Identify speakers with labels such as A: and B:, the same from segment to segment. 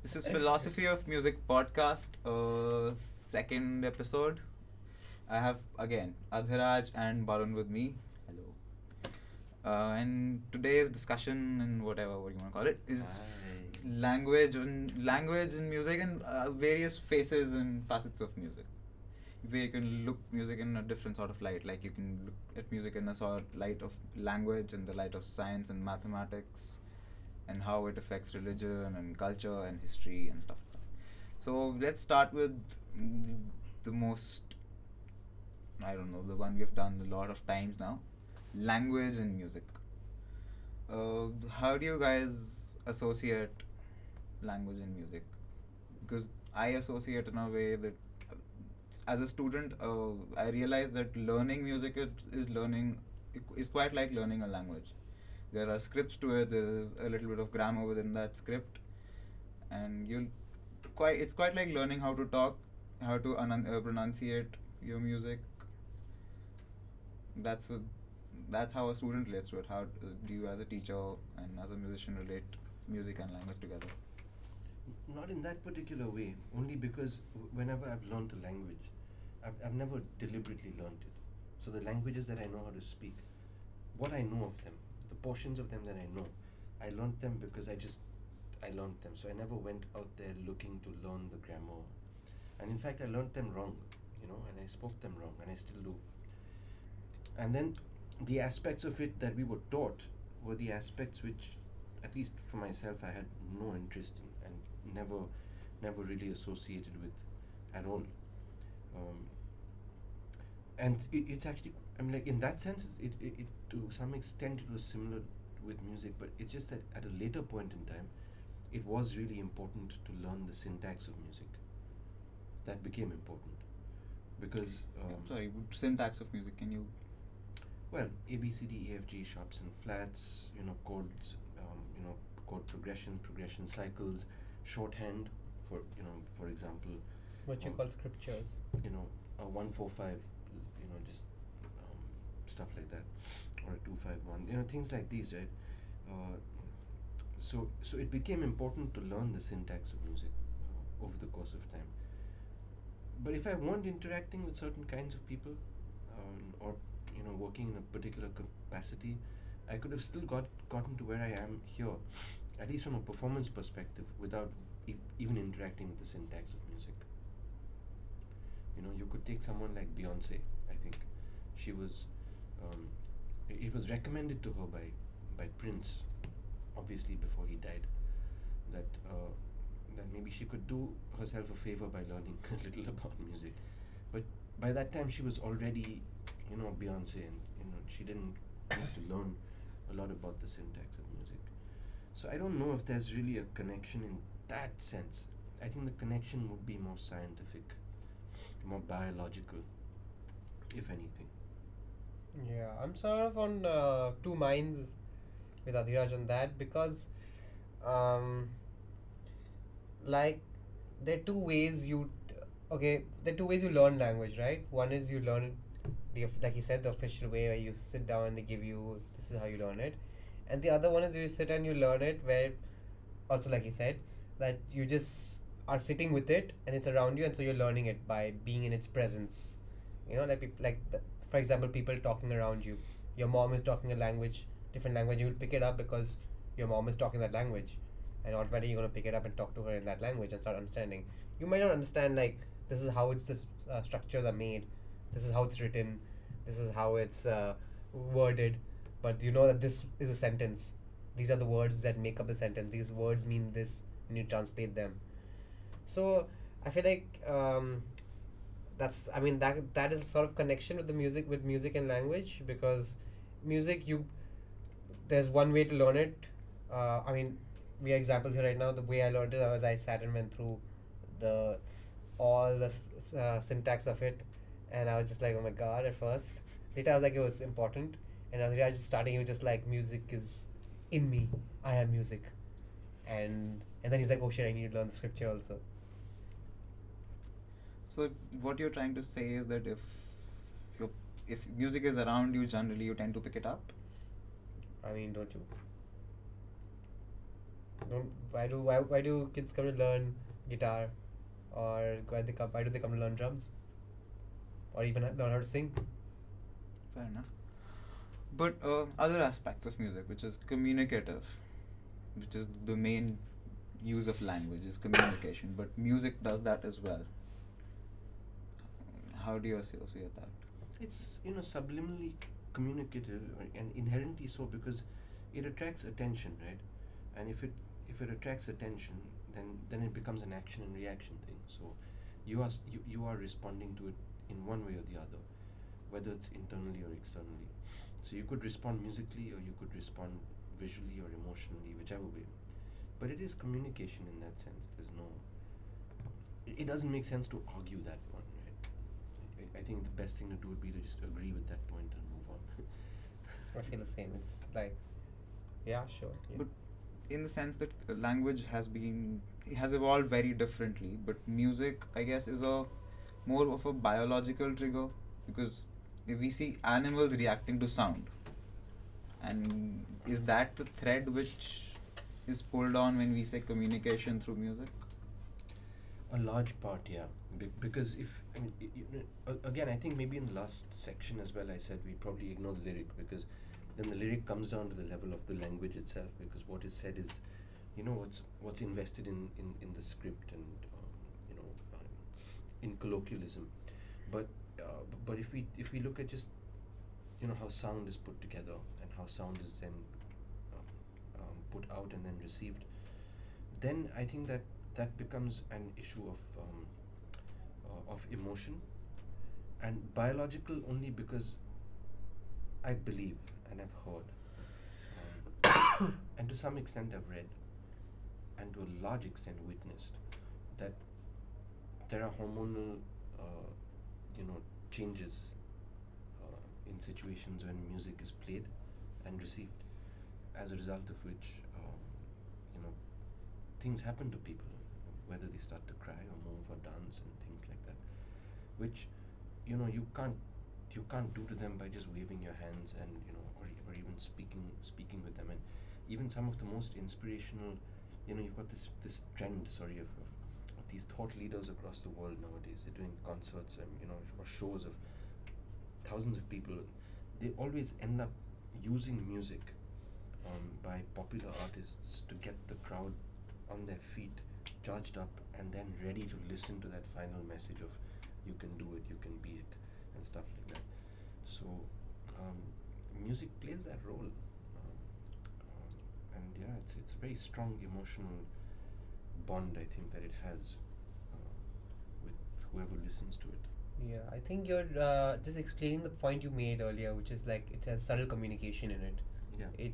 A: This is Philosophy of Music podcast, second episode. I have again Adhiraj and Barun with me. Hello. And today's discussion and whatever what you want to call it is language and music and various faces and facets of music. Where you can look music in a different sort of light, like you can look at music in a sort of light of language and the light of science and mathematics and how it affects religion and culture and history and stuff like that. So let's start with the most, I don't know, the one we've done a lot of times now, language and music. How do you guys associate language and music? Because I associate in a way that as a student, I realized that learning music is quite like learning a language. There are scripts to it. There is a little bit of grammar within that script, and it's quite like learning how to talk, how to pronunciate your music. That's a, that's how a student relates to it. How do you, as a teacher and as a musician, relate music and language together?
B: Not in that particular way, only because whenever I've learned a language, I've never deliberately learned it. So the languages that I know how to speak, what I know of them, the portions of them that I know, I learned them because I learned them. So I never went out there looking to learn the grammar. And in fact, I learned them wrong, and I spoke them wrong, and I still do. And then the aspects of it that we were taught were the aspects which, at least for myself, I had no interest in and never really associated with at all. And it's actually, I mean, like in that sense, it to some extent it was similar with music, but it's just that at a later point in time, it was really important to learn the syntax of music. That became important because
A: Sorry, syntax of music. Can you?
B: well, A B C D E F G sharps and flats, chords, chord progression cycles, shorthand for example,
C: What you call scriptures.
B: 145, just stuff like that, or a 251, things like these, right? So it became important to learn the syntax of music over the course of time. But if I weren't interacting with certain kinds of people, or working in a particular capacity, I could have still gotten to where I am here, at least from a performance perspective, without even interacting with the syntax of music. You could take someone like Beyonce. I think she was. It was recommended to her by Prince, obviously before he died, that maybe she could do herself a favor by learning a little about music. But by that time, she was already, Beyonce, and she didn't need to learn a lot about the syntax of music. So I don't know if there's really a connection in that sense. I think the connection would be more scientific, more biological, if anything.
C: Yeah, I'm sort of on two minds with Adhiraj on that because, um, like, there are two ways there are two ways you learn language, right? One is you learn it, like you said, the official way where you sit down and they give you, this is how you learn it. And the other one is you sit and you learn it where, also like you said, that you just are sitting with it and it's around you, and so you're learning it by being in its presence. For example, people talking around you. Your mom is talking a language, different language. You'll pick it up because your mom is talking that language, and automatically you're gonna pick it up and talk to her in that language and start understanding. You might not understand like this is how this structures are made, this is how it's written, this is how it's worded, but you know that this is a sentence. These are the words that make up the sentence. These words mean this when you translate them. So I feel like that is sort of connection with music and language, because music, there's one way to learn it. We have examples here right now. The way I learned it was I sat and went through all the syntax of it, and I was just like, oh my god, at first. Later I was like, oh, it's important. And Adhiraj just starting, he was just like, music is in me, I am music. And then he's like, oh shit, I need to learn the scripture also.
A: So what you're trying to say is that if music is around you, generally you tend to pick it up.
C: I mean, don't you? Why do kids come to learn guitar, or why do they come to learn drums, or even learn how to sing?
A: Fair enough. But other aspects of music, which is communicative, which is the main use of language, is communication. But music does that as well. How do you associate that?
B: It's subliminally communicative and inherently so because it attracts attention, right? And if it attracts attention, then it becomes an action and reaction thing. So you are responding to it in one way or the other, whether it's internally or externally. So you could respond musically or you could respond visually or emotionally, whichever way. But it is communication in that sense. There's no. It doesn't make sense to argue that point, right? I think the best thing to do would be to just agree with that point and move on.
C: I feel the same. It's like, yeah, sure. Yeah.
A: But in the sense that language has evolved very differently, but music, I guess, is a more of a biological trigger, because if we see animals reacting to sound, and is that the thread which is pulled on when we say communication through music?
B: A large part, yeah. Because if again, I think maybe in the last section as well, I said we probably ignore the lyric because then the lyric comes down to the level of the language itself. Because what is said is, what's invested in the script and in colloquialism. But if we look at just how sound is put together and how sound is then put out and then received, then I think that becomes an issue of emotion and biological only because I believe and I've heard and to some extent I've read and to a large extent witnessed that there are hormonal changes in situations when music is played and received, as a result of which things happen to people, whether they start to cry or move or dance and things like that, which you can't do to them by just waving your hands and or even speaking with them. And even some of the most inspirational, you've got this trend, of these thought leaders across the world nowadays. They're doing concerts and or shows of thousands of people. They always end up using music by popular artists to get the crowd on their feet, charged up, and then ready to listen to that final message of you can do it, you can be it, and stuff like that. So music plays that role, and yeah, it's a very strong emotional bond, I think, that it has with whoever listens to it.
C: Yeah, I think you're just explaining the point you made earlier, which is like it has subtle communication in it.
B: Yeah.
C: It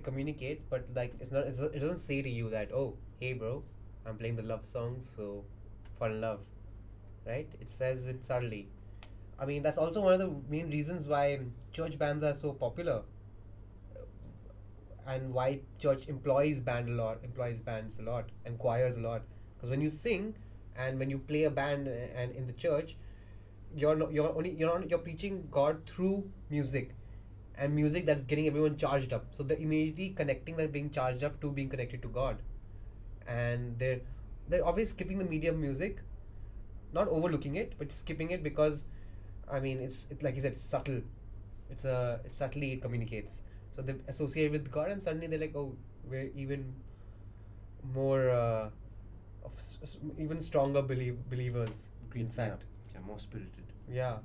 C: communicates, but like it doesn't say to you that, oh, hey bro, I'm playing the love song, so fall in love, right? It says it subtly. I mean, that's also one of the main reasons why church bands are so popular, and why church employs bands a lot, and choirs a lot. Because when you sing and when you play a band and in the church, you're preaching God through music, and music that's getting everyone charged up. So they're immediately connecting that being charged up to being connected to God, and they're obviously skipping the medium music, not overlooking it, but skipping it because, I mean, it's like you said, it's subtle. It subtly it communicates. So they associate with God, and suddenly they're like, oh, we're even more even stronger believers. In fact,
B: yeah, more spirited.
C: yeah.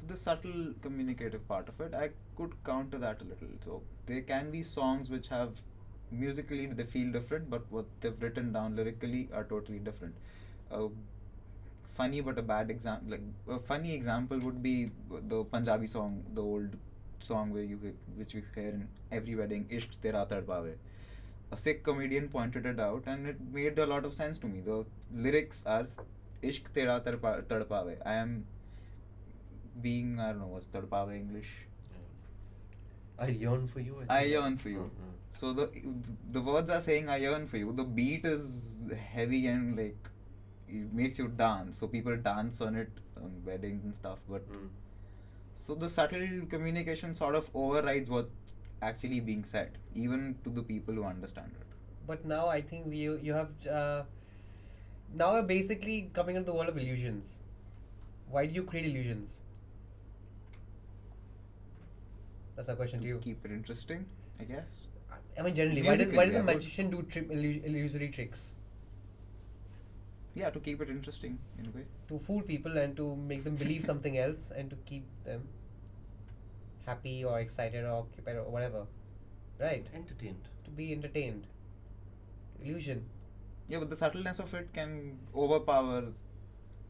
A: The subtle communicative part of it, I could counter that a little. So there can be songs which have musically they feel different, but what they've written down lyrically are totally different. Funny but a bad example, like a funny example would be the Punjabi song, the old song which we hear in every wedding, Ishq Tera Tadpaave. A Sikh comedian pointed it out, and it made a lot of sense to me. The lyrics are Ishq Tera Tadpaave. I am being, I don't know, what's Tadpaave English?
B: I yearn for you.
A: I yearn for you. So the words are saying I yearn for you. The beat is heavy and like it makes you dance. So people dance on it on weddings and stuff. But so the subtle communication sort of overrides what actually being said, even to the people who understand it.
C: But now I think you have now we're basically coming into the world of illusions. Why do you create illusions? That's my question to you.
A: Keep it interesting, I guess.
C: I mean, generally,
A: Musically,
C: why does a
A: I would-
C: magician do illusory tricks?
A: Yeah, to keep it interesting in a way.
C: To fool people and to make them believe something else and to keep them happy or excited or occupied or whatever, right?
B: Entertained.
C: To be entertained. Illusion.
A: Yeah, but the subtleness of it can overpower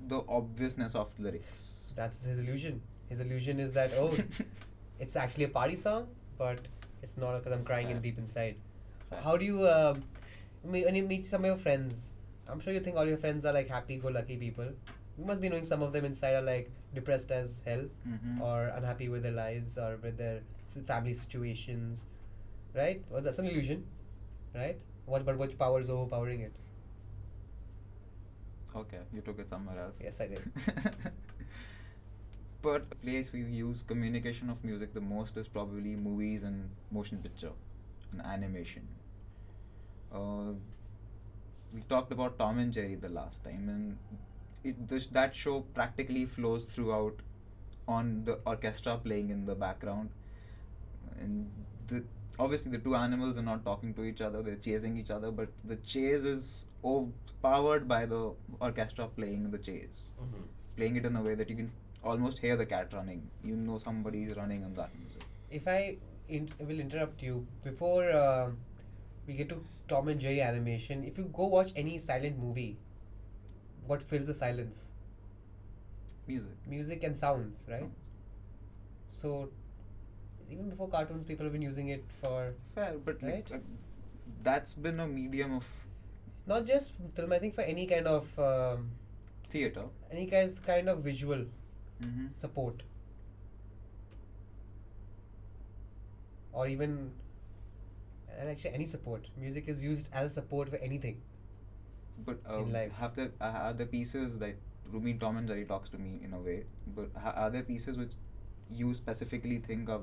A: the obviousness of the lyrics.
C: That's his illusion. His illusion is that, oh, it's actually a party song, but it's not because I'm crying in
A: Fair.
C: deep inside.
A: Fair.
C: How do you, when you meet some of your friends, I'm sure you think all your friends are like happy-go-lucky people. You must be knowing some of them inside are like depressed as hell
A: Mhm.
C: or unhappy with their lives or with their family situations, right? Well, that's an illusion, right? But which power is overpowering it?
A: Okay, you took it somewhere else.
C: Yes, I did.
A: But the place we use communication of music the most is probably movies and motion picture and animation. We talked about Tom and Jerry the last time, and that show practically flows throughout on the orchestra playing in the background. And obviously the two animals are not talking to each other, they're chasing each other, but the chase is powered by the orchestra playing the chase.
B: Mm-hmm.
A: Playing it in a way that you can almost hear the cat running. You know somebody is running on that music.
C: If I will interrupt you before we get to Tom and Jerry animation, if you go watch any silent movie, what fills the silence? Music and sounds, right?
A: Sounds.
C: So even before cartoons, people have been using it for
A: Fair, but
C: right?
A: that's been a medium of
C: not just film. I think for any kind of
A: theater.
C: any kind of visual
A: Mm-hmm.
C: support, or even and actually any support. Music is used as support for anything.
A: But
C: In life.
A: are the pieces that Tom and Jerry talks to me in a way, but are there pieces which you specifically think are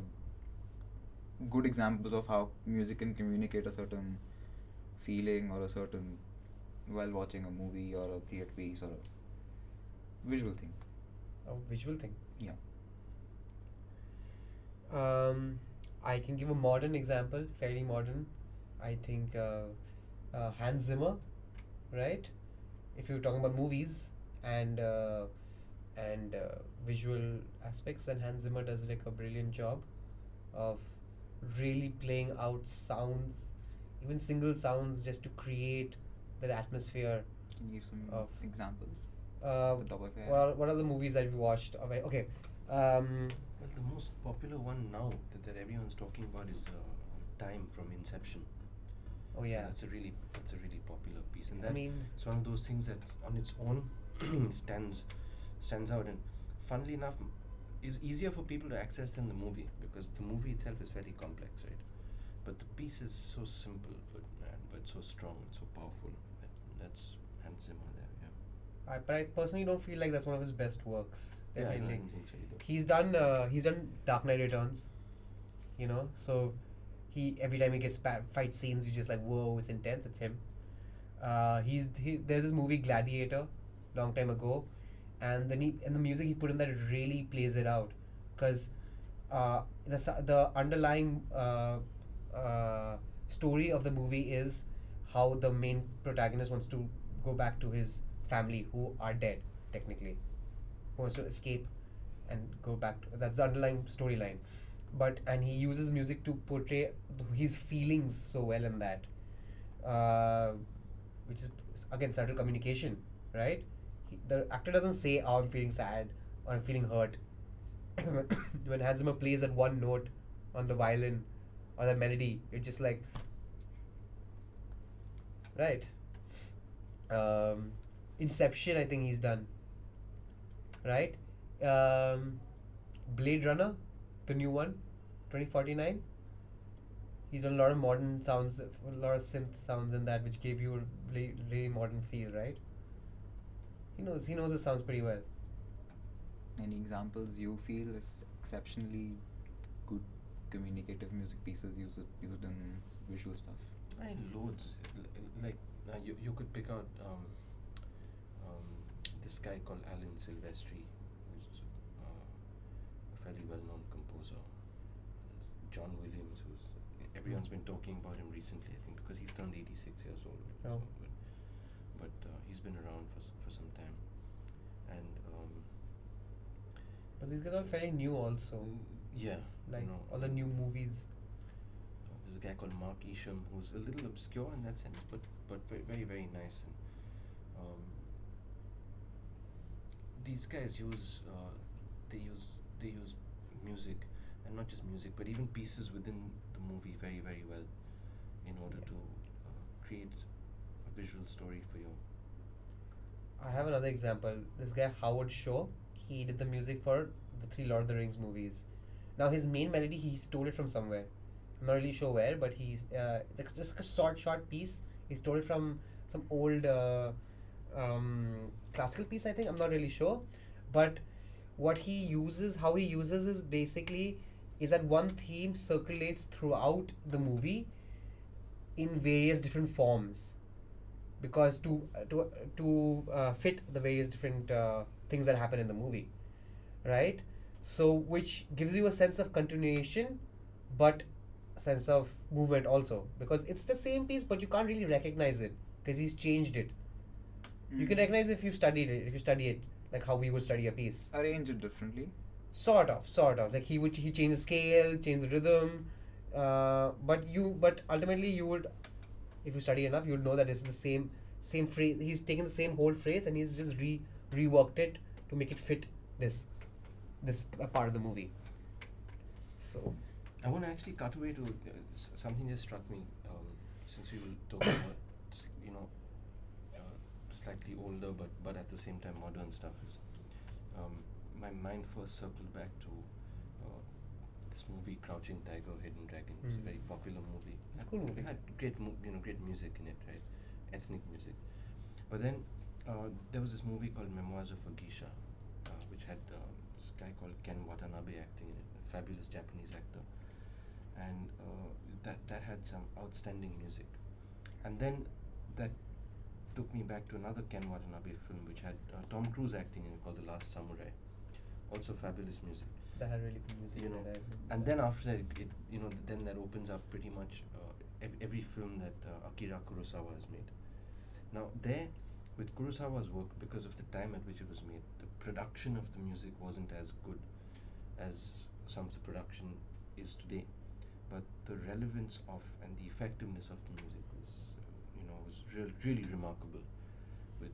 A: good examples of how music can communicate a certain feeling or a certain while watching a movie or a theatre piece or a visual thing?
C: A visual thing.
A: Yeah.
C: I can give a modern example, fairly modern. I think Hans Zimmer, right? If you're talking about movies and visual aspects, then Hans Zimmer does like a brilliant job of really playing out sounds, even single sounds, just to create that atmosphere.
A: Can you give some
C: Of-
A: examples? Off the top of your head.
C: What are the movies that we watched? Okay.
B: Well, the most popular one now that everyone's talking about is Time from Inception.
C: Oh yeah.
B: That's a really popular piece, and
C: I
B: that
C: mean,
B: it's one of those things that on its own stands out, and funnily enough is easier for people to access than the movie, because the movie itself is very complex, right? But the piece is so simple, but so strong and so powerful. That's Hans Zimmer there. Yeah.
C: but I personally don't feel like that's one of his best works.
B: Yeah, I
C: Definitely.
B: don't think so either.
C: He's done Dark Knight Returns, you know. So he every time he gets fight scenes, you're just like, whoa, it's intense. It's him. There's this movie Gladiator, long time ago, and the music he put in that really plays it out, because the underlying story of the movie is how the main protagonist wants to go back to his family who are dead technically, who wants to escape and go back to, that's the underlying storyline, and he uses music to portray his feelings so well in that, which is again subtle communication, right? The actor doesn't say, oh, I'm feeling sad or I'm feeling hurt. When Hans Zimmer plays that one note on the violin or that melody, it's just like, right? Inception, I think he's done, right? Blade Runner, the new one, 2049. He's done a lot of modern sounds, a lot of synth sounds in that, which gave you a really, really modern feel, right? He knows the sounds pretty well.
A: Any examples you feel is exceptionally good communicative music pieces used in visual stuff?
B: Loads. Like you could pick out this guy called Alan Silvestri, who's a fairly well-known composer. John Williams, who's everyone's been talking about him recently, I think, because he's turned 86 years old.
C: Oh.
B: But he's been around for some time, and
C: But these guys are fairly new also.
B: yeah,
C: Like
B: you know,
C: all the new movies.
B: there's a guy called Mark Isham who's a little obscure in that sense, but very very, very nice. And these guys use they use music, and not just music, but even pieces within the movie very very well, in order to create a visual story for you.
C: I have another example. This guy Howard Shaw, he did the music for the three Lord of the Rings movies. Now his main melody, he stole it from somewhere. I'm not really sure where, but he's it's like just a short piece. He stole it from some old classical piece, I think. I'm not really sure, but what he uses, how he uses, is basically is that one theme circulates throughout the movie in various different forms, because to fit the various different things that happen in the movie, right? So which gives you a sense of continuation, but a sense of movement also, because it's the same piece, but you can't really recognize it because he's changed it. You can recognize if you studied it, if you study it, like how we would study a piece.
A: Arrange it differently.
C: Sort of. Like he change the scale, change the rhythm, but ultimately you would, if you study enough, you would know that it's the same phrase. He's taken the same whole phrase and he's just reworked it to make it fit this part of the movie. So
B: I want to actually cut away to something that struck me, since we were talking about slightly older but at the same time modern stuff, is my mind first circled back to this movie Crouching Tiger, Hidden Dragon. It's a very popular movie.
C: It's a cool movie.
B: It had great music in it, right? Ethnic music. But then there was this movie called Memoirs of a Geisha, which had this guy called Ken Watanabe acting in it, a fabulous Japanese actor, and that had some outstanding music. And then that took me back to another Ken Watanabe film which had Tom Cruise acting in it, called The Last Samurai. Also fabulous music.
C: that had really good music.
B: You know,
C: in it,
B: and then after that, then that opens up pretty much every film that Akira Kurosawa has made. Now there, with Kurosawa's work, because of the time at which it was made, the production of the music wasn't as good as some of the production is today, but the relevance of and the effectiveness of the music was really remarkable with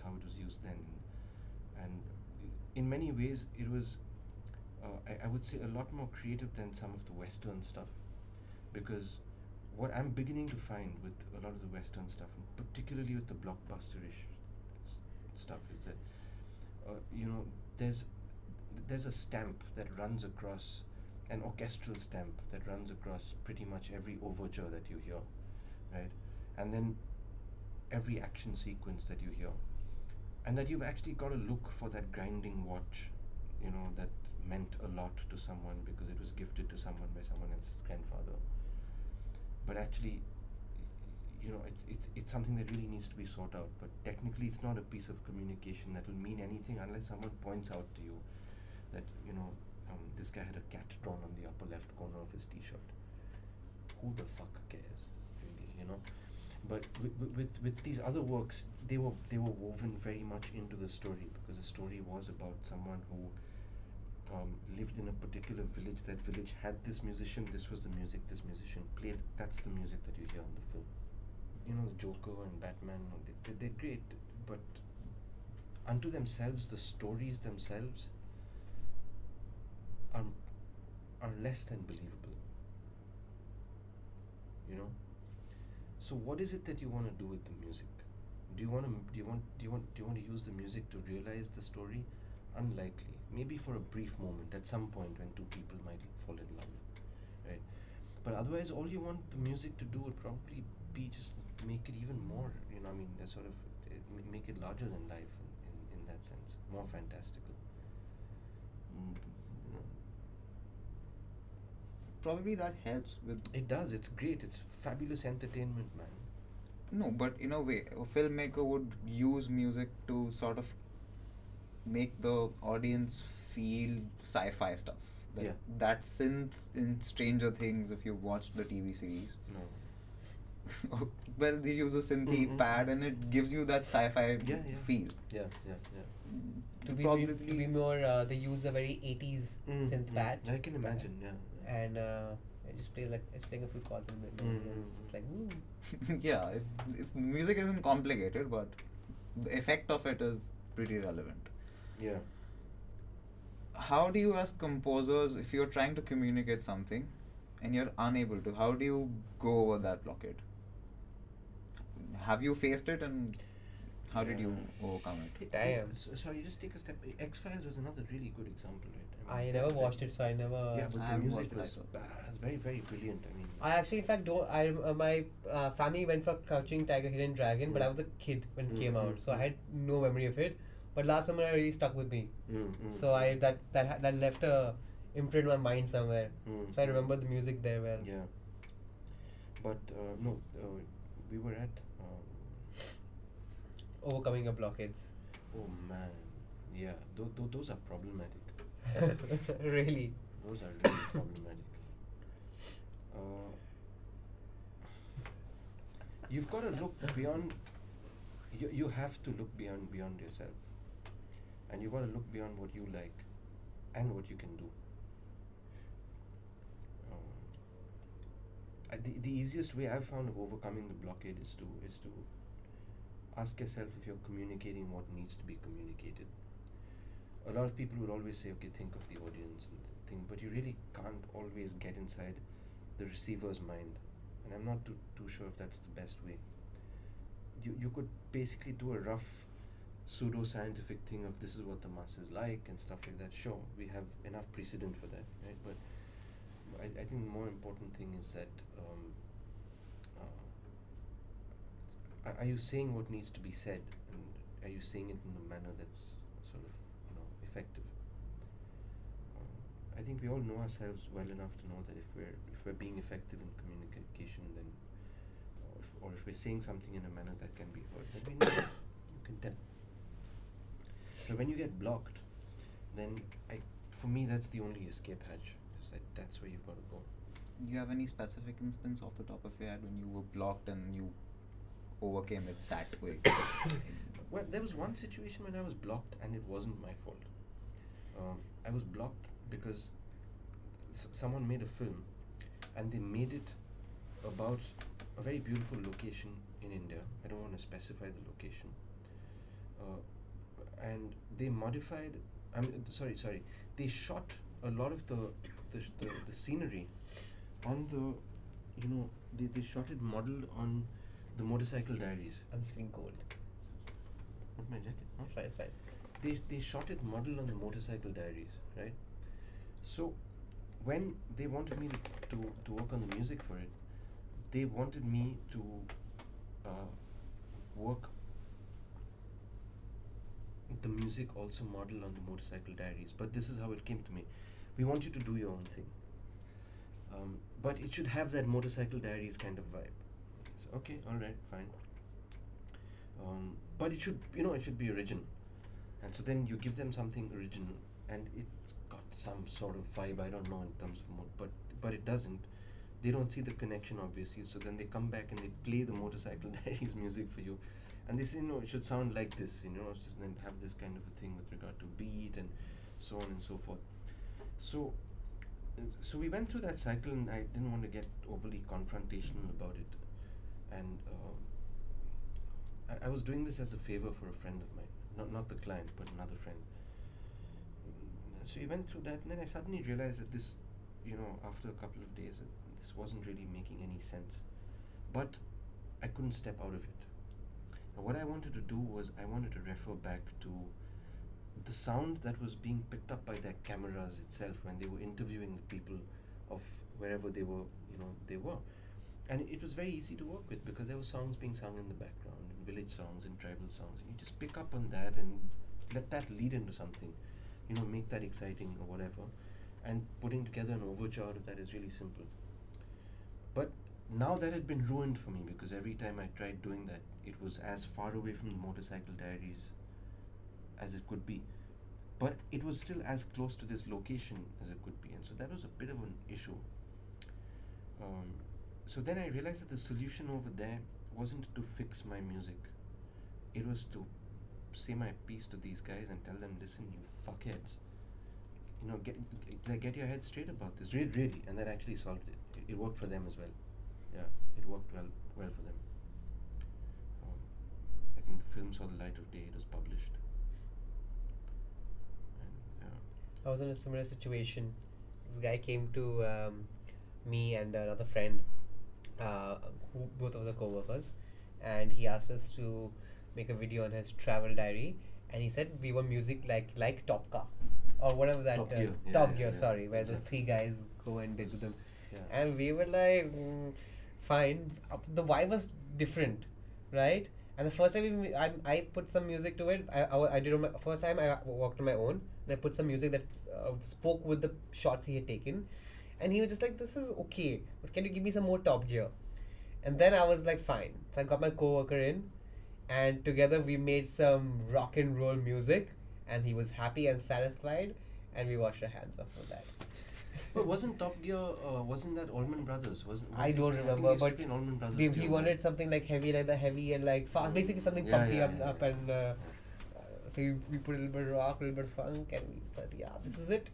B: how it was used then, and in many ways it was I would say a lot more creative than some of the Western stuff, because what I'm beginning to find with a lot of the Western stuff, and particularly with the blockbuster-ish stuff, is that there's a stamp that runs across, an orchestral stamp that runs across pretty much every overture that you hear, right? And then every action sequence that you hear, and that you've actually got to look for that grinding watch, that meant a lot to someone because it was gifted to someone by someone else's grandfather. But actually, it's something that really needs to be sought out. But technically, it's not a piece of communication that will mean anything unless someone points out to you that this guy had a cat drawn on the upper left corner of his T-shirt. Who the fuck cares, really? But with these other works, they were woven very much into the story, because the story was about someone who lived in a particular village. That village had this musician. This was the music this musician played. That's the music that you hear in the film. The Joker and Batman, they're great, but unto themselves, the stories themselves are less than believable. So what is it that you want to do with the music? Do you want to use the music to realize the story? Unlikely. Maybe for a brief moment at some point when two people might fall in love, right? But otherwise, all you want the music to do would probably be just make it even more, sort of make it larger than life in that sense, more fantastical.
A: probably that helps with.
B: It does. It's great. It's fabulous entertainment, man.
A: No, but in a way, a filmmaker would use music to sort of make the audience feel sci-fi stuff. That,
B: Yeah.
A: that synth in Stranger Things, if you've watched the TV series,
B: No.
A: well, they use a synthy
B: Mhm.
A: pad and it gives you that sci-fi
B: Yeah, yeah.
A: feel.
B: Yeah, yeah, yeah.
C: To be more, they use a very 80s synth pad.
B: I can imagine. Yeah.
C: And it just plays like it's playing a few chords and it's just like woo.
A: Yeah, music isn't complicated, but the effect of it is pretty relevant.
B: Yeah.
A: How do you, as composers, if you're trying to communicate something and you're unable to, how do you go over that blockade? Have you faced it, and how did you overcome it?
C: Damn.
B: Sorry, just take a step. X-Files was another really good example, right?
C: I never watched it, so I never.
B: Yeah, but
A: I
B: the
A: haven't
B: music
A: watched it
B: was
A: either.
B: very, very brilliant. I mean,
C: I actually, in fact, don't. My family went for Crouching Tiger, Hidden Dragon, but I was a kid when it came out, so I had no memory of it. But last summer, it really stuck with me. So that left a imprint in my mind somewhere. So I remember the music there well.
B: Yeah. But no, we were at.
C: Overcoming your blockades.
B: Oh man, yeah. Those are problematic.
C: Really.
B: Those are really problematic. You've got to look beyond. You have to look beyond yourself, and you've got to look beyond what you like, and what you can do. The easiest way I've found of overcoming the blockade is to ask yourself if you're communicating what needs to be communicated. A lot of people will always say, okay, think of the audience and think, but you really can't always get inside the receiver's mind, and I'm not too sure if that's the best way. You could basically do a rough pseudo-scientific thing of this is what the masses like and stuff like that. Sure, we have enough precedent for that, right? But I think the more important thing is that are you saying what needs to be said, and are you saying it in a manner that's sort of effective? I think we all know ourselves well enough to know that if we're being effective in communication, then or if we're saying something in a manner that can be heard, then we know you can tell. But when you get blocked, then for me that's the only escape hatch. Is that's where you've got to go.
A: Do you have any specific instance off the top of your head when you were blocked and you overcame it that way?
B: Well, there was one situation when I was blocked and it wasn't my fault. I was blocked because someone made a film and they made it about a very beautiful location in India. I don't want to specify the location. And they modified. Sorry. They shot a lot of the scenery on the. They shot it modeled on the Motorcycle Diaries.
C: I'm just getting cold.
B: Not my jacket. Huh?
C: It's fine.
B: They shot it modeled on the Motorcycle Diaries, right? So when they wanted me to work on the music for it, they wanted me to work the music also modeled on the Motorcycle Diaries. But this is how it came to me. We want you to do your own thing. But it should have that Motorcycle Diaries kind of vibe. So, okay, alright, fine. But it should be original. And so then you give them something original and it's got some sort of vibe, I don't know in terms of mode, but it doesn't. They don't see the connection obviously, so then they come back and they play the Motorcycle Diaries music for you. And they say, no, it should sound like this, and have this kind of a thing with regard to beat and so on and so forth. So we went through that cycle and I didn't want to get overly confrontational about it. And I was doing this as a favor for a friend of mine, not the client, but another friend. So we went through that, and then I suddenly realized that this, after a couple of days, this wasn't really making any sense. But I couldn't step out of it. Now, what I wanted to do was I wanted to refer back to the sound that was being picked up by their cameras itself when they were interviewing the people of wherever they were, And it was very easy to work with because there were songs being sung in the background, and village songs and tribal songs, and you just pick up on that and let that lead into something, make that exciting or whatever. and putting together an overture that is really simple. But now that had been ruined for me because every time I tried doing that, it was as far away from the Motorcycle Diaries as it could be. But it was still as close to this location as it could be, and so that was a bit of an issue. So then I realized that the solution over there wasn't to fix my music. It was to say my piece to these guys and tell them, listen, you fuckheads, get your head straight about this, really, and that actually solved it. It worked for them as well. Yeah, it worked well for them. I think the film saw the light of day. It was published. And
C: I was in a similar situation. This guy came to me and another friend, who both of the co-workers, and he asked us to make a video on his travel diary. And he said we want music like Top Car or whatever that
B: Top Gear.
C: Top Gear.
B: Yeah.
C: Sorry, where those
B: Exactly.
C: three guys go and they do them.
B: Yeah.
C: And we were like, fine. The vibe was different, right? And the first time I put some music to it. I did on my first time I walked on my own. And I put some music that spoke with the shots he had taken, and he was just like, "This is okay, but can you give me some more Top Gear?" And then I was like, "Fine." So I got my coworker in, and together we made some rock and roll music, and he was happy and satisfied, and we washed our hands off for that.
B: But wasn't Top Gear? Wasn't that Allman Brothers? Wasn't?
C: I don't
B: think
C: remember,
B: it used to
C: but
B: be an Allman Brothers
C: he
B: tune,
C: wanted
B: right?
C: something like heavy and like fast, basically something
B: Yeah,
C: pumpy
B: yeah,
C: up
B: yeah.
C: and so we put a little bit of rock, a little bit of funk, and we thought, yeah, this is it.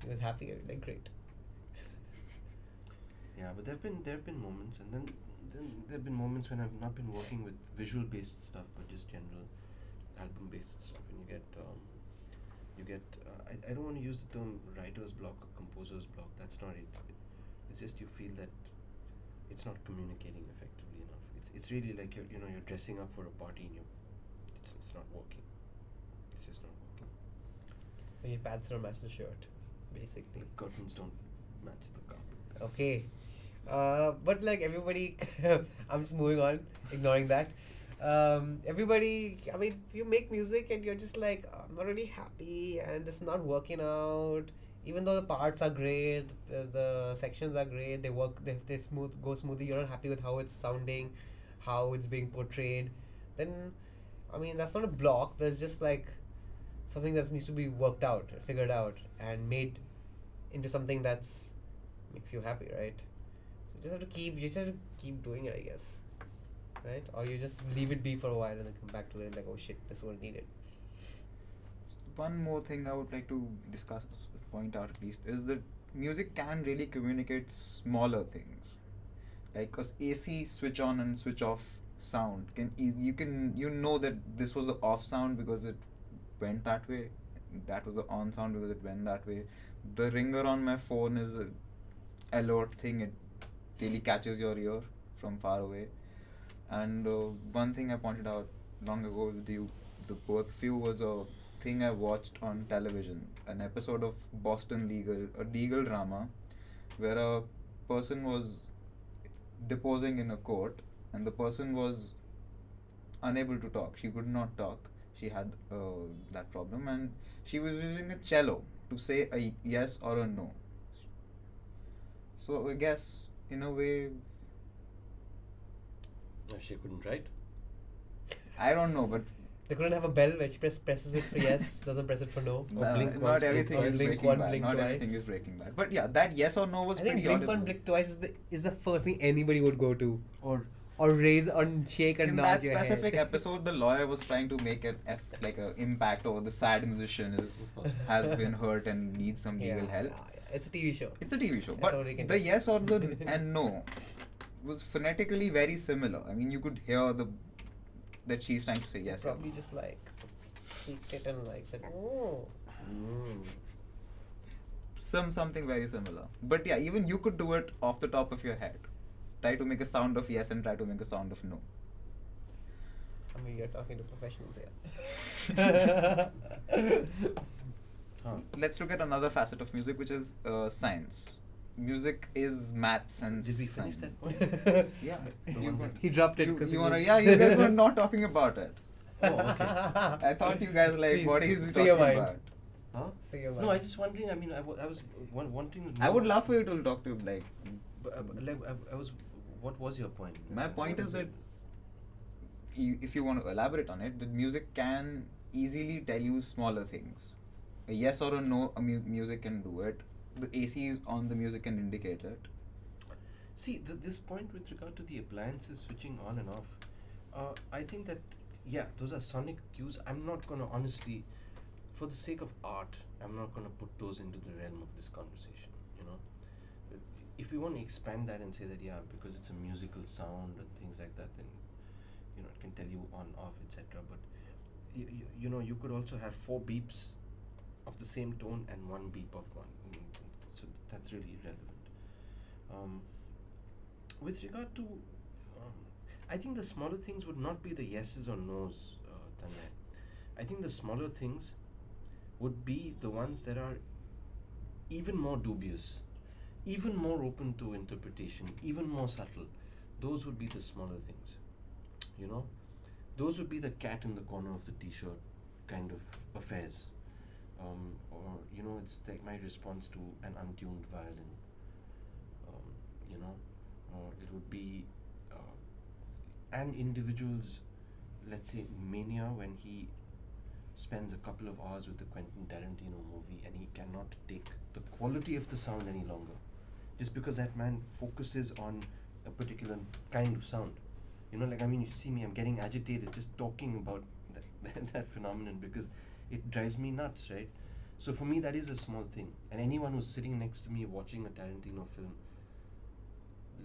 C: He was happy, like great.
B: Yeah, but there have been moments, and then there have been moments when I've not been working with visual based stuff, but just general album based stuff, and you get I don't want to use the term writer's block or composer's block. That's not it. It's just you feel that it's not communicating effectively enough. It's really like you're dressing up for a party and it's not working. It's just not working.
C: And your pants don't match the shirt, basically.
B: The curtains don't match the carpet.
C: Okay. But like everybody, I'm just moving on, ignoring that. Everybody, I mean, you make music and you're just like, I'm not really happy and this is not working out. Even though the parts are great, the sections are great, they work, they go smoothly, you're not happy with how it's sounding, how it's being portrayed. Then, I mean, that's not a block, there's just like something that needs to be worked out, figured out, and made into something that's makes you happy, right? So you just have to keep doing it, I guess, right? Or you just leave it be for a while and then come back to it like, oh shit, this is what I needed.
A: One more thing I would like to discuss, point out at least, is that music can really communicate smaller things, like a AC switch on and switch off sound you know that this was the off sound because it went that way, that was the on sound because it went that way. The ringer on my phone is a alert thing, it really catches your ear from far away. And one thing I pointed out long ago with you, the both of you, was a thing I watched on television, an episode of Boston Legal, a legal drama, where a person was deposing in a court and the person was unable to talk. She could not talk. She had that problem, and she was using a cello to say a yes or a no. So I guess in a way,
B: She couldn't write.
A: I don't know, but
C: They couldn't have a bell where she presses it for yes, doesn't press it for no.
B: Or blink once,
A: not
B: blink
A: everything
B: twice.
A: is
C: Blink
A: Breaking
C: one,
A: Bad.
C: blink
A: Not
C: twice.
A: everything is Breaking Bad. But yeah, that yes or no was
C: I think
A: pretty
C: blink one,
A: audible.
C: blink twice is the first thing anybody would go to,
B: Or
C: raise or shake and
A: In
C: nod
A: that
C: your
A: specific
C: head.
A: episode, the lawyer was trying to make an like a impact over the sad musician has been hurt and needs some legal help.
C: Yeah. It's a TV show.
A: It's a TV show,
C: That's all
A: but
C: we can
A: the
C: do.
A: yes or the and no was phonetically very similar. I mean, you could hear that she's trying to say yes. or
C: Probably
A: no.
C: just like tweaked it and like said, oh.
A: Something very similar. But yeah, even you could do it off the top of your head. Try to make a sound of yes and try to make a sound of no.
C: I mean, you're talking to professionals here.
A: Let's look at another facet of music, which is science. Music is maths and
B: did we finish
A: science.
B: that point?
A: Yeah.
B: The
A: You,
B: one
C: He dropped it
A: you,
C: because
A: you wanna? Yeah, you guys were not talking about it.
B: Oh, okay.
A: I thought you guys like
C: Please,
A: what is he
C: say
A: talking
C: your mind.
A: about?
B: Huh?
C: Say your
B: No,
C: mind.
B: I just wondering. I mean, I was wanting to know.
A: I would love for you to talk to like.
B: Like, I was. What was your point?
A: My point
B: What
A: is that if you want to elaborate on it, that music can easily tell you smaller things. A yes or a no, music can do it. The ACs on the music can indicate it.
B: See, this point with regard to the appliances switching on and off, I think that, yeah, those are sonic cues. I'm not going to honestly, for the sake of art, I'm not going to put those into the realm of this conversation, you know. If we want to expand that and say that, yeah, because it's a musical sound and things like that, then, you know, it can tell you on, off, etc. But, you know, you could also have 4 beeps of the same tone and 1 beep of one. So that's really irrelevant. With regard to, I think the smaller things would not be the yeses or nos, Tanmay. I think the smaller things would be the ones that are even more dubious, even more open to interpretation, even more subtle. Those would be the smaller things, you know. Those would be the cat in the corner of the t-shirt kind of affairs. Or, you know, it's like my response to an untuned violin, you know, or it would be an individual's, let's say, mania when he spends a couple of hours with the Quentin Tarantino movie and he cannot take the quality of the sound any longer, just because that man focuses on a particular kind of sound. You know, like, I mean, you see me, I'm getting agitated just talking about that phenomenon because it drives me nuts, right? So for me, that is a small thing. And anyone who's sitting next to me watching a Tarantino film,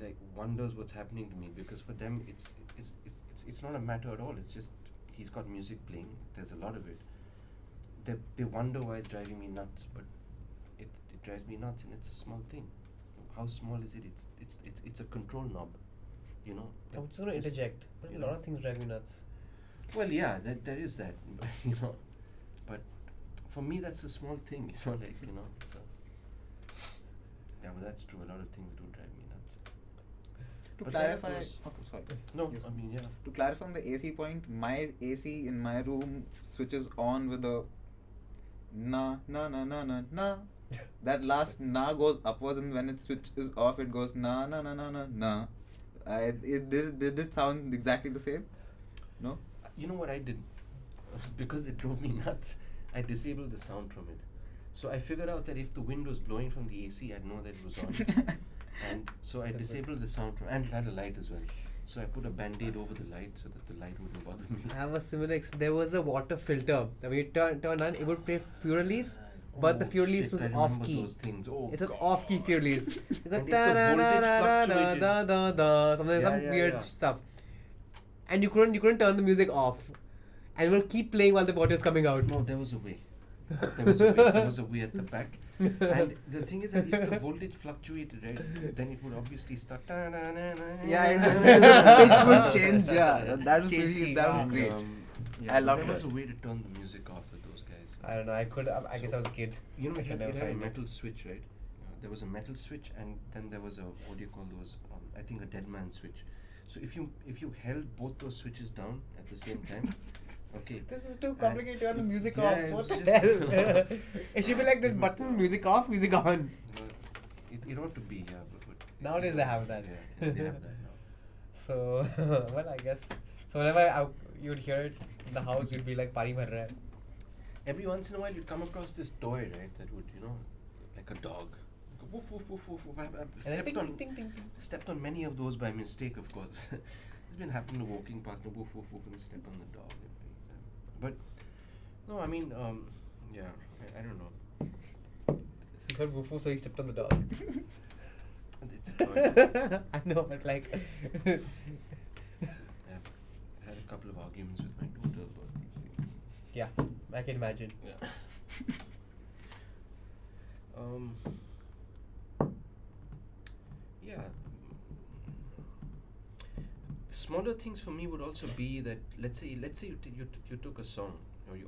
B: like, wonders what's happening to me, because for them, it's not a matter at all. It's just he's got music playing. There's a lot of it. They wonder why it's driving me nuts, but it drives me nuts, and it's a small thing. How small is it? It's a control knob, you know.
C: I'm just going to interject. But a lot of things drive me nuts.
B: Well, yeah, there is that, you know. But for me, that's a small thing, you know, like, you know. So. Yeah, well, that's true. A lot of things do drive me nuts.
A: To
B: But
A: clarify,
B: that was-
A: okay, sorry.
B: No,
A: Yes.
B: I mean, yeah.
A: To clarify on the AC point, my AC in my room switches on with a na na na na na na. That last na goes upwards, and when it switches off, it goes na na na na na na. Did it sound exactly the same? No.
B: You know what I did? Because it drove me nuts, I disabled the sound from it. So I figured out that if the wind was blowing from the AC, I'd know that it was on. And so I disabled the sound from, and it had a light as well. So I put a band-aid over the light so that the light wouldn't bother me.
C: I have a similar there was a water filter. When you turn on, it would play Furelise, but the Furelise was
B: I
C: off
B: remember
C: key.
B: those things. Oh,
C: It's an
B: God.
C: off key Furelise. It's
B: And if the voltage fluctuated-
C: some
B: Yeah,
C: weird
B: yeah.
C: stuff. And you couldn't turn the music off. And it would keep playing while the water is coming out.
B: No, there was a way. There was a way at the back. And the thing is that if the voltage fluctuated, right, then it would obviously start.
A: Yeah, the pitch would change. Yeah, that was
C: Change
A: pretty.
C: key,
A: That
C: yeah.
A: was great.
B: Yeah,
A: I love
B: there was
A: that.
B: a way to turn the music off with those guys.
C: I don't know. I guess I was a kid.
B: You know,
C: I
B: it
C: could
B: had
C: never
B: a
C: find it.
B: metal switch, right? There was a metal switch, and then there was a, what do you call those? I think a dead man switch. So if you held both those switches down at the same time, okay.
C: This is too complicated to turn the music
B: Yeah,
C: off.
B: it
C: What
B: was
C: the
B: just-
C: hell? It should be like this button, music off, music on.
B: Well, it ought to be, yeah. But
C: Nowadays they have that.
B: Yeah, they have that now.
C: So, well, I guess. So whenever you'd hear it in the house, you'd be like, "Pani bhar raha hai."
B: Every once in a while, you'd come across this toy, right? That would, you know, like a dog. Go woof woof woof woof woof. I've
C: And then
B: stepped
C: ting,
B: on
C: ting, ting, ting, ting.
B: stepped on many of those by mistake, of course. It's been happening to walking past the woof woof woof and step on the dog and things. But no, I mean, yeah, I don't know.
C: You heard woof woof, so he stepped on the dog.
B: It's a toy.
C: I know, but like.
B: I've had a couple of arguments with my daughter about these things.
C: Yeah, I can imagine.
B: Yeah. Yeah. Smaller things for me would also be that let's say you took a song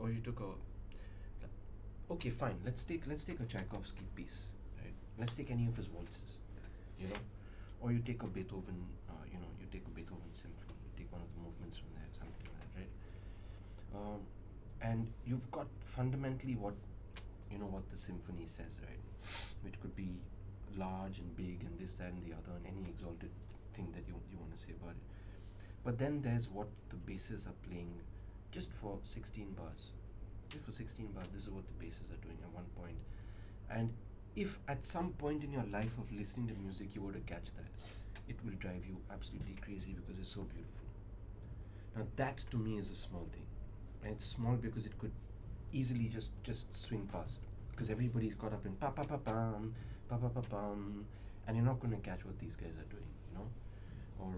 B: or you took a okay, fine, let's take a Tchaikovsky piece, right? Let's take any of his waltzes, you know, or you take a Beethoven, you take a Beethoven symphony, you take one of the movements from there, something like that, right? And you've got fundamentally what what the symphony says, right? Which could be large and big and this, that, and the other, and any exalted thing that you want to say about it. But then there's what the basses are playing just for 16 bars. Just for 16 bars, this is what the basses are doing at one point. And if at some point in your life of listening to music you were to catch that, it will drive you absolutely crazy because it's so beautiful. Now that to me is a small thing. And it's small because it could easily just swing past. Because everybody's caught up in pa pa pa pam, pa pa pa pam, and you're not going to catch what these guys are doing, or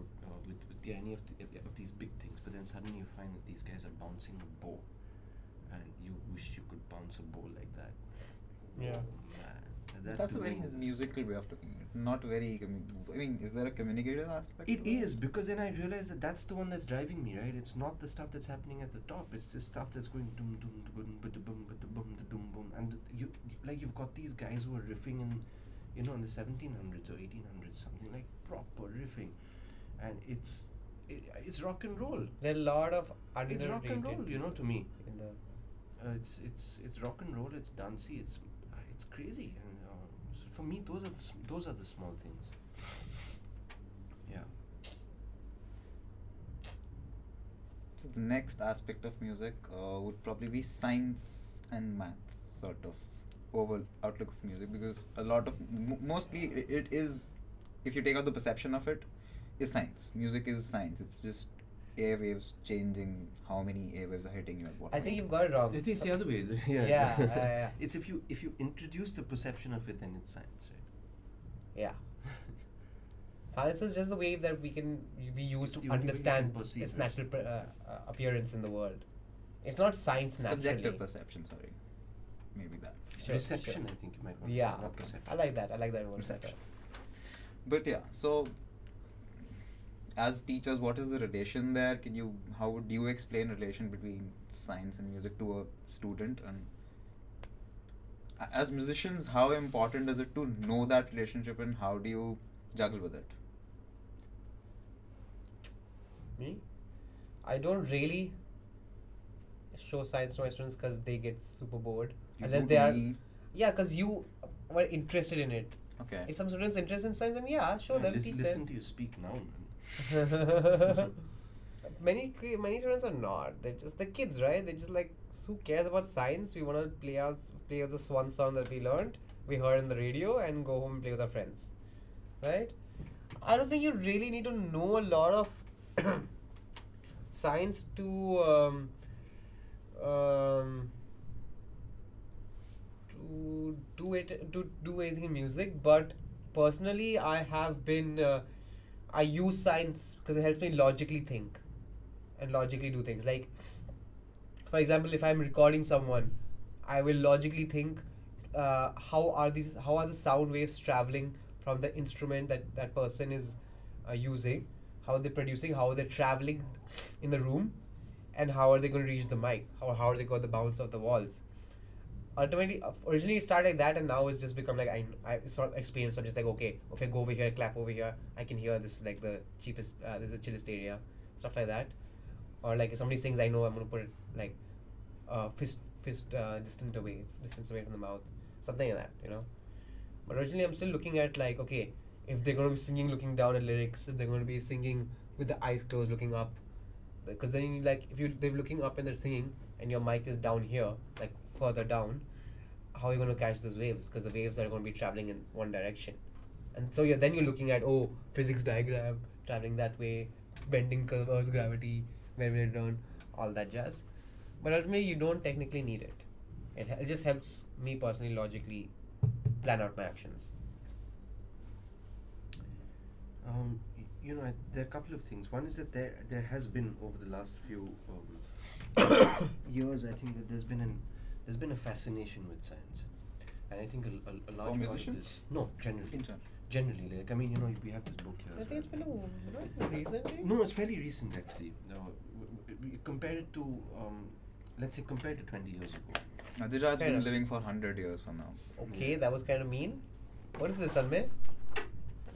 B: with any of these big things. But then suddenly you find that these guys are bouncing a bow, and you wish you could bounce a bow like that.
C: Yeah.
B: Oh, man.
A: That's a very musical way of looking at it. Not very. I mean, is there a communicative aspect?
B: It
A: to
B: is, because then I realize that that's the one that's driving me, right? It's not the stuff that's happening at the top. It's the stuff that's going dum dum dum dum dum dum dum dum, and you've got these guys who are riffing in the 1700s or 1800s, something like proper riffing, and it's rock and roll.
C: There are a lot of
B: It's rock and roll, to me.
C: In the
B: It's rock and roll. It's dancey. It's crazy, and for me, those are the small things. Yeah.
A: So the next aspect of music would probably be science and math, sort of overall outlook of music, because a lot of mostly it is, if you take out the perception of it, is science. Music is science. It's just airwaves changing, how many airwaves are hitting you at what
C: I think
A: point.
C: you've got it wrong.
B: It is the other way.
C: Yeah.
B: It's if you introduce the perception of it, then it's science, right?
C: Yeah. Science is just the way that we use
B: It's
C: to
B: the only way you
C: understand
B: can perceive
C: its
B: it.
C: natural appearance in the world. It's not science naturally.
A: Subjective perception, sorry. Maybe that.
C: Sure,
B: Reception,
C: sure.
B: I think you might want
C: Yeah,
B: to say, not
C: okay.
B: perception.
C: I like that word
A: Perception.
C: better.
A: But yeah, so as teachers, what is the relation there? How would you explain relation between science and music to a student? And as musicians, how important is it to know that relationship, and how do you juggle with it?
C: Me? I don't really show science to my students because they get super bored.
A: You
C: Unless
A: do
C: they
A: to
C: are...
A: me.
C: Yeah, because you were interested in it.
A: Okay.
C: If some students interested in science, then yeah, show them, teach
B: Listen
C: them.
B: to you speak now, man.
C: Many students are not. They're just the kids, right? They're just like, who cares about science? We want to play the swan song that we learned, we heard in the radio, and go home and play with our friends, right? I don't think you really need to know a lot of science to do anything in music. But personally, I use science because it helps me logically think and logically do things. Like, for example, if I'm recording someone, I will logically think, how are the sound waves traveling from the instrument that person is using, how are they producing, how are they traveling in the room, and how are they going to reach the mic, how are they going to bounce off the walls. Ultimately, originally it started like that, and now it's just become like I sort of experience. I'm just like, okay, if I go over here, clap over here, I can hear this, like the cheapest, this is the chillest area, stuff like that. Or like if somebody sings, I know I'm gonna put it like fist distance away from the mouth, something like that, But originally I'm still looking at like, okay, if they're gonna be singing looking down at lyrics, if they're gonna be singing with the eyes closed looking up, because then like if they're looking up and they're singing and your mic is down here, like further down, how are you going to catch those waves? Because the waves are going to be traveling in one direction. And so you're looking at, physics diagram, traveling that way, bending Earth's gravity, where will it run, all that jazz. But ultimately, you don't technically need it. It just helps me personally logically plan out my actions.
B: There are a couple of things. One is that there has been, over the last few years, I think that there's been a fascination with science, and I think a large part of
A: musicians?
B: this. No, generally.
A: In general.
B: Generally, like, I mean, we have this book here.
C: I
B: as
C: think it's been
B: well.
C: recently.
B: No, it's fairly recent actually. Compared to, let's say, compared to 20 years ago.
A: Adhiraj
C: Fair
A: been
C: enough.
A: living for 100 years from now.
C: Okay, that was kind of mean. What is this, Tanmay?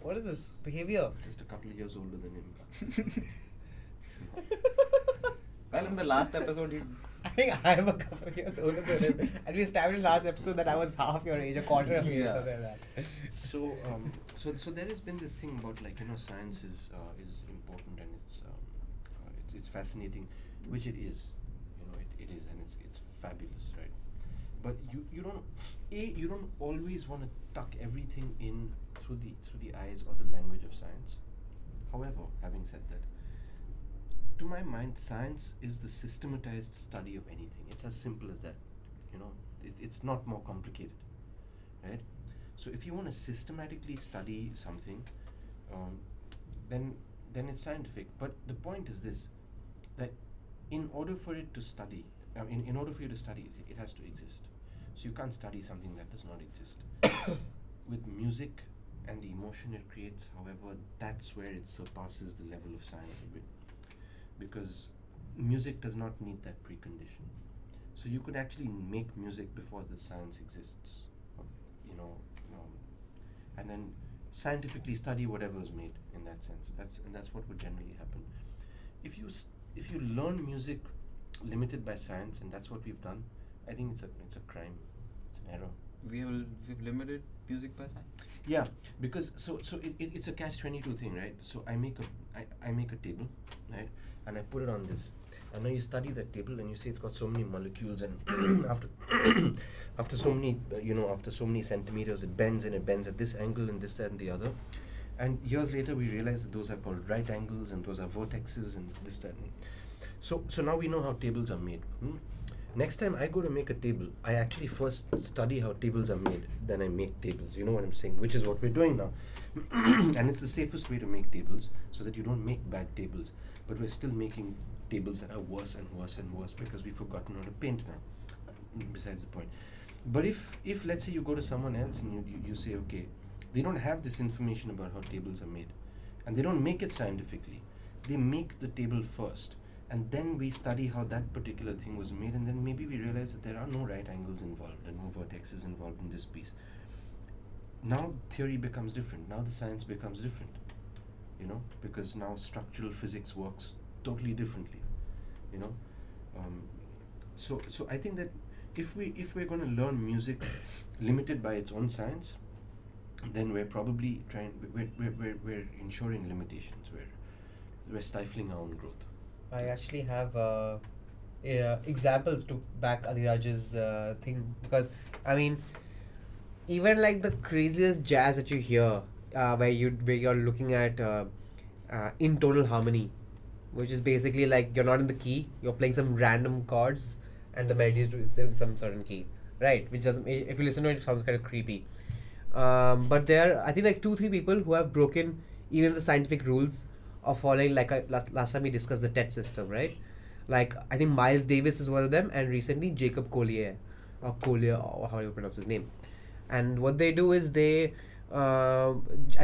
C: What is this behavior?
B: Just a couple of years older than him.
A: Well, in the last episode, he
C: think I'm a couple of years older than him. And we established last episode that I was half your age, a quarter of your age,
A: Yeah.
C: something like that.
B: So, so there has been this thing about, like, science is important, and it's fascinating, which it is. It is, and it's fabulous, right? But you don't always want to tuck everything in through the eyes or the language of science. However, having said that, to my mind, science is the systematized study of anything. It's as simple as that. It's not more complicated, right? So if you want to systematically study something, then it's scientific. But the point is this: that in order for it to study, in order for you to study it, it has to exist. So you can't study something that does not exist. With music and the emotion it creates, however, that's where it surpasses the level of science a bit, because music does not need that precondition. So you could actually make music before the science exists, and then scientifically study whatever is made in that sense. That's what would generally happen. If you learn music limited by science, and that's what we've done, I think it's a crime. It's an error.
A: We've limited music by science.
B: Yeah, because it's a catch-22 thing, right? So I make a table, right, and I put it on this, and now you study that table and you say it's got so many molecules, and after so many centimeters it bends, and it bends at this angle and this, that, and the other, and years later we realize that those are called right angles and those are vortexes and this, that. So now we know how tables are made. Next time I go to make a table, I actually first study how tables are made, then I make tables. You know what I'm saying? Which is what we're doing now. And it's the safest way to make tables, so that you don't make bad tables. But we're still making tables that are worse and worse and worse because we've forgotten how to paint now. Besides the point. But if let's say you go to someone else and you say, okay, they don't have this information about how tables are made, and they don't make it scientifically. They make the table first, and then we study how that particular thing was made, and then maybe we realize that there are no right angles involved and no vertexes involved in this piece. Now theory becomes different. Now the science becomes different, because now structural physics works totally differently, So I think that if we're going to learn music limited by its own science, then we're probably we're ensuring limitations. We're stifling our own growth.
C: I actually have examples to back Adhiraj's thing, because I mean, even like the craziest jazz that you hear, where you're looking at intonal harmony, which is basically like you're not in the key, you're playing some random chords, and the melody is in some certain key, right? Which doesn't, if you listen to it, it sounds kind of creepy. But there are, I think, like 2-3 people who have broken even the scientific rules of following, like last time we discussed the TET system, right? Like I think Miles Davis is one of them, and recently Jacob Collier, or how do you pronounce his name? And what they do is I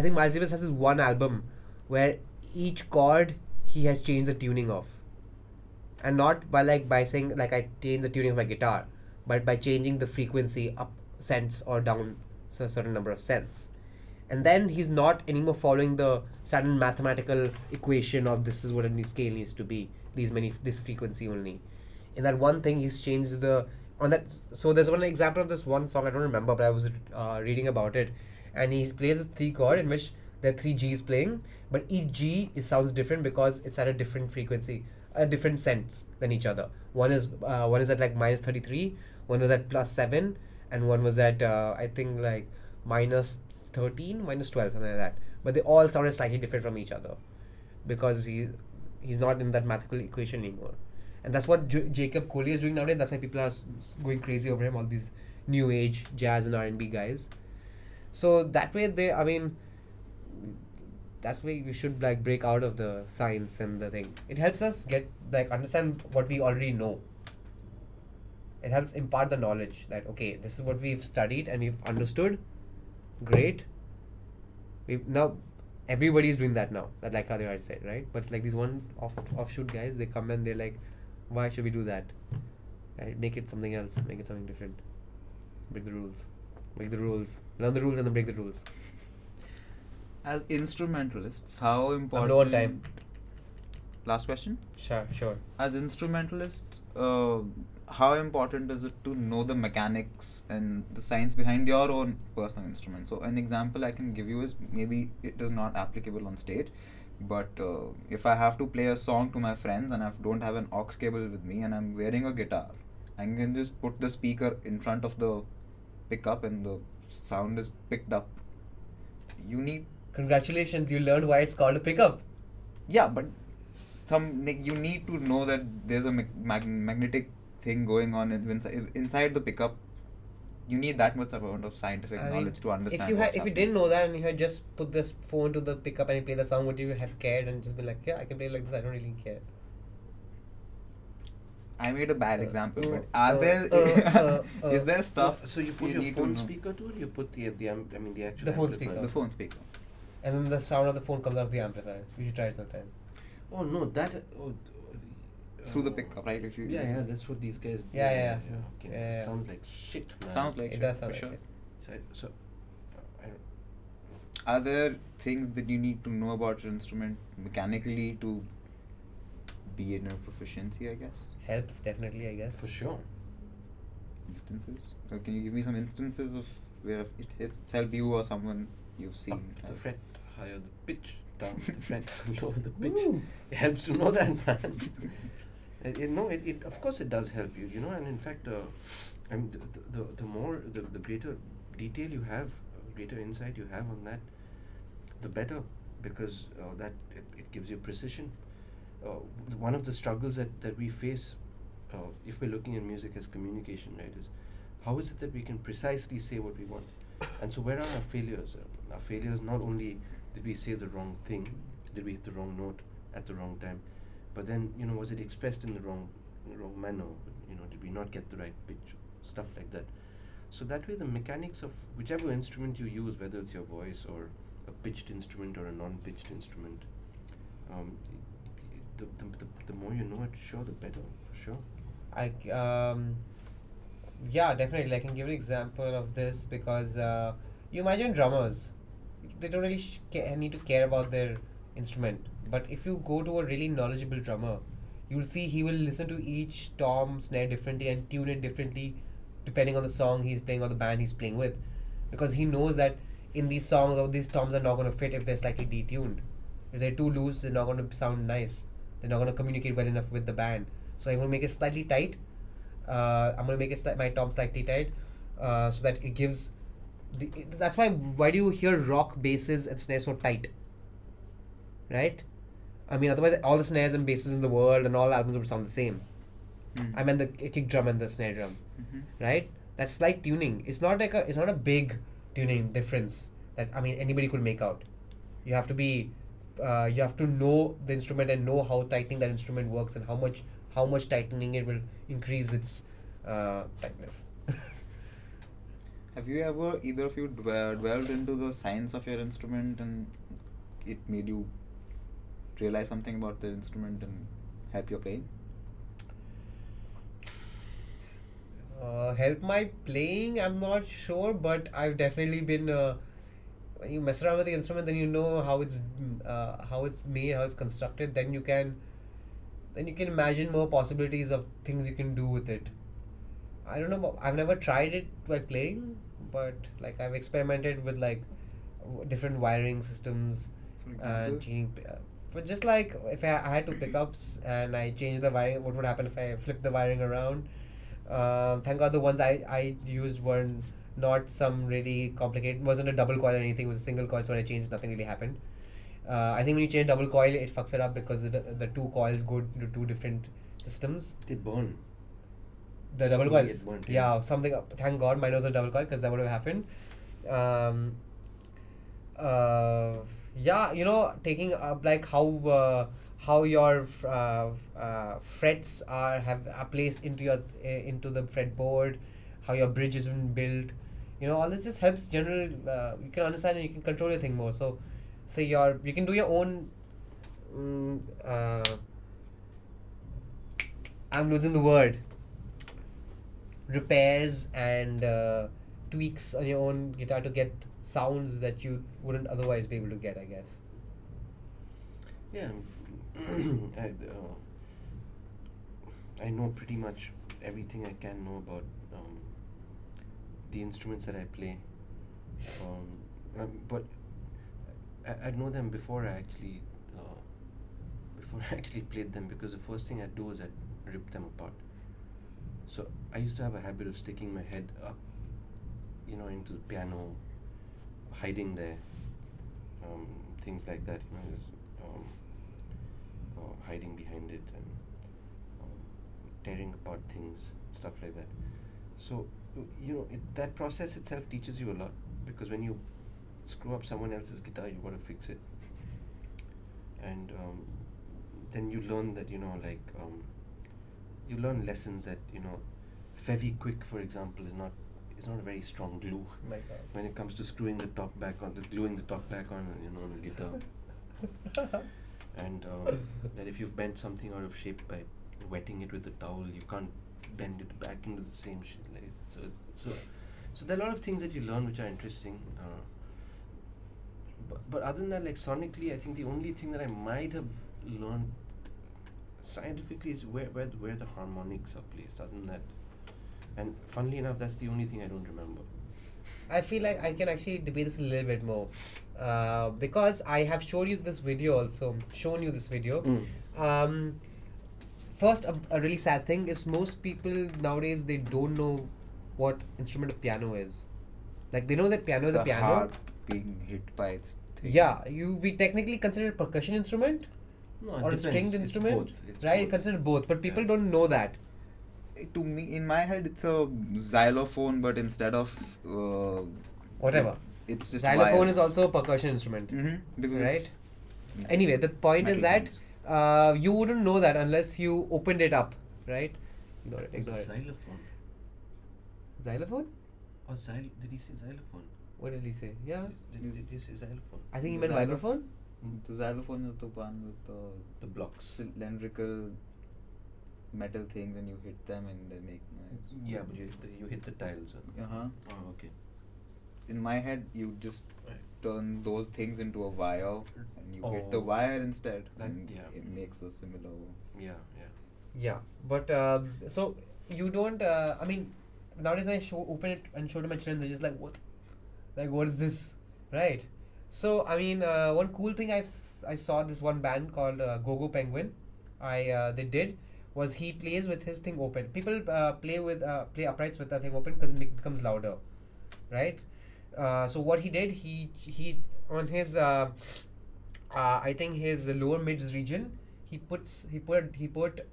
C: think Miles Davis has this one album where each chord he has changed the tuning of, and not by saying like I change the tuning of my guitar, but by changing the frequency up cents or down a certain number of cents. And then he's not anymore following the certain mathematical equation of this is what a scale needs to be, this frequency only. In that one thing, he's changed so there's one example of this one song, I don't remember, but I was reading about it, and he plays a 3 chord in which there are 3 G's playing, but each G sounds different because it's at a different frequency, a different sense than each other. One is at like minus 33, one was at plus 7, and one was at I think like minus 13, minus 12, something like that. But they all sounded slightly different from each other because he's not in that mathematical equation anymore. And that's what Jacob Collier is doing nowadays. That's why people are going crazy over him, all these new age jazz and R&B guys. So that way that's why we should like break out of the science and the thing. It helps us get understand what we already know. It helps impart the knowledge that okay, this is what we've studied and we've understood. Great. Now everybody is doing that now. That like Adhiraj said, right? But like these one offshoot guys, they come and they're like, why should we do that? Right? Make it something else. Make it something different. Break the rules. Break the rules. Learn the rules and then break the rules.
A: As instrumentalists, how important?
C: I'm low on time.
A: last question.
C: Sure.
A: As instrumentalists, how important is it to know the mechanics and the science behind your own personal instrument? So an example I can give you is, maybe it is not applicable on stage, but if I have to play a song to my friends and I don't have an aux cable with me and I'm wearing a guitar, I can just put the speaker in front of the pickup and the sound is picked up. You need,
C: Congratulations, you learned why it's called a pickup.
A: yeah, but you need to know that there's a magnetic thing going on inside the pickup. You need that much amount of scientific knowledge to understand.
C: If you didn't know that and you had just put this phone to the pickup and you play the song, would you have cared and just be like, yeah, I can play like this, I don't really care?
A: I made a bad example, but are there is there stuff?
B: So you put your
A: need to
B: phone
A: know?
B: speaker to it, or you put the actual
C: The phone
B: amplifier?
C: speaker.
A: The phone speaker.
C: And then the sound of the phone comes out of the amplifier. You should try it sometime.
B: Oh no, that
A: Through the pickup, right? If you
B: yeah, that's what these guys do.
C: Yeah.
B: Okay.
C: Yeah.
B: Sounds like shit, man.
A: Sounds like
C: It
A: shit,
C: does sound
A: for
C: like
A: sure.
C: it.
B: So I don't,
A: Are there things that you need to know about your instrument mechanically to be in your proficiency, I guess?
C: Helps, definitely, I guess.
B: for sure.
A: Instances? Can you give me some instances of where it's helped you or someone you've seen?
B: Up the fret, higher the pitch. Down the fret, lower the pitch. It helps to know that, man. It of course it does help you, and in fact, the more the greater detail you have, greater insight you have on that, the better, because that it gives you precision. One of the struggles that we face, if we're looking at music as communication, right, is how is it that we can precisely say what we want? And so where are our failures? Our failures, not only did we say the wrong thing, did we hit the wrong note at the wrong time, but then, was it expressed in the wrong manner? Did we not get the right pitch? Stuff like that. So that way the mechanics of whichever instrument you use, whether it's your voice or a pitched instrument or a non-pitched instrument, the more you know it, sure, the better, for sure.
C: Yeah, definitely. I can give an example of this because you imagine drummers, they don't really need to care about their instrument. But if you go to a really knowledgeable drummer, you'll see he will listen to each tom, snare differently and tune it differently depending on the song he's playing or the band he's playing with. Because he knows that in these songs, these toms are not going to fit if they're slightly detuned. If they're too loose, they're not going to sound nice. They're not going to communicate well enough with the band. So I'm going to make it slightly tight. I'm going to make my tom slightly tight so that it gives... That's why do you hear rock basses and snares so tight? Right? I mean, otherwise all the snares and basses in the world and all albums would sound the same. I mean the kick drum and the snare drum. Right? That slight tuning. It's not a big tuning difference that anybody could make out. You have to be you have to know the instrument and know how tightening that instrument works and how much tightening it will increase its tightness.
A: Have you ever, either of you, dwelled into the science of your instrument and it made you realize something about the instrument and help your playing?
C: Help my playing, I'm not sure, but I've definitely been when you mess around with the instrument, then you know how it's made, how it's constructed, then you can imagine more possibilities of things you can do with it. I don't know, I've never tried it while playing, but I've experimented with different wiring systems and changing for just if I had two pickups and I changed the wiring, what would happen if I flipped the wiring around? Thank God the ones I used were not some really complicated, wasn't a double coil or anything, it was a single coil, so when I changed nothing really happened. I think when you change double coil, it fucks it up because the two coils go into two different systems.
B: They burn.
C: The double
B: They
C: coils.
B: get burnt,
C: Yeah, something. Thank God mine was a double coil because that would have happened. Yeah, taking up how your frets are placed into the fretboard, how your bridge is been built. All this just helps general. You can understand and you can control your thing more. So you can do your own. I'm losing the word. Repairs and tweaks on your own guitar to get sounds that you wouldn't otherwise be able to get, I guess.
B: Yeah, I, I know pretty much everything I can know about the instruments that I play. But I know them before I actually played them, because the first thing I'd do is I'd rip them apart. So I used to have a habit of sticking my head up, into the piano, hiding there, things like that, just, hiding behind it and tearing apart things, stuff like that. So, that process itself teaches you a lot, because when you screw up someone else's guitar, you got to fix it. And then you learn that, you learn lessons that, Fevikwik, for example, is not a very strong glue
C: My God.
B: when it comes to gluing the top back on, on a guitar. And that if you've bent something out of shape by wetting it with a towel, you can't bend it back into the same shape. So there are a lot of things that you learn which are interesting. But other than that, like sonically, I think the only thing that I might have learned scientifically is where the harmonics are placed. Other than that, and funnily enough, that's the only thing I don't remember.
C: I feel like I can actually debate this a little bit more, because I have shown you this video. First, a really sad thing is most people nowadays, they don't know what instrument a piano is. Like, they know that piano is a piano.
A: Heart being hit by its thing.
C: Yeah, we technically consider it a percussion instrument
B: No,
C: or a
B: it
C: stringed
B: depends. It's
C: instrument,
B: both. It's
C: right?
B: both.
C: Consider both, but people
B: Yeah.
C: don't know that.
A: To me, in my head, it's a xylophone, but instead of
C: Whatever.
A: it's just
C: Xylophone
A: wires.
C: is also a percussion instrument.
A: Because
C: Right.
A: it's
C: Anyway, the point is
A: metal
C: that
A: things.
C: you wouldn't know that unless you opened it up, right? Ignore it.
B: It's a
C: Ignore it.
B: xylophone.
C: Xylophone?
B: Or did he say xylophone?
C: What did he say? Yeah.
B: Did he say xylophone?
C: I think he
A: The
C: meant vibraphone.
A: The xylophone is the one with
B: The blocks.
A: cylindrical metal things, and you hit them and they make noise.
B: Yeah, but you hit the tiles.
A: Uh-huh.
B: Oh, okay.
A: In my head, you just
B: Right.
A: turn those things into a wire, and you hit the
B: Oh.
A: wire instead,
B: That-
A: and
B: yeah.
A: it makes a similar.
B: Yeah.
C: Yeah, but so you don't. I mean, nowadays when I open it and show to my children, they're just like, "What? Like, what is this?" Right? So I mean, one cool thing I saw this one band called Go Penguin. They did was he plays with his thing open. People play uprights with that thing open because it becomes louder, right? So what he did, he on his I think his lower mids region, he put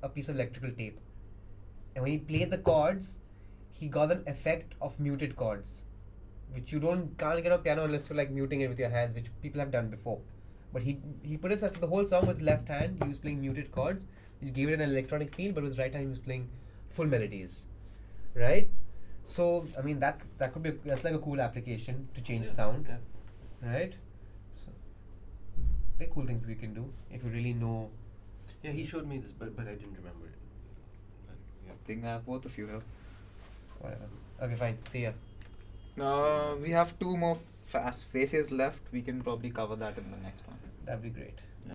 C: a piece of electrical tape, and when he played the chords, he got an effect of muted chords, which you can't get on piano unless you're like muting it with your hands, which people have done before. But he put it for the whole song with his left hand. He was playing muted chords, which gave it an electronic feel, but with his right hand he was playing full melodies, right? So I mean that's like a cool application to change sound,
B: Yeah.
C: right? So they're cool things we can do if you really know.
B: Yeah, he showed me this, but I didn't remember it.
A: I think I have both of you here.
C: Whatever. Okay, fine. See ya.
A: We have two more fast faces left. We can probably cover that in the next one.
C: That'd be great.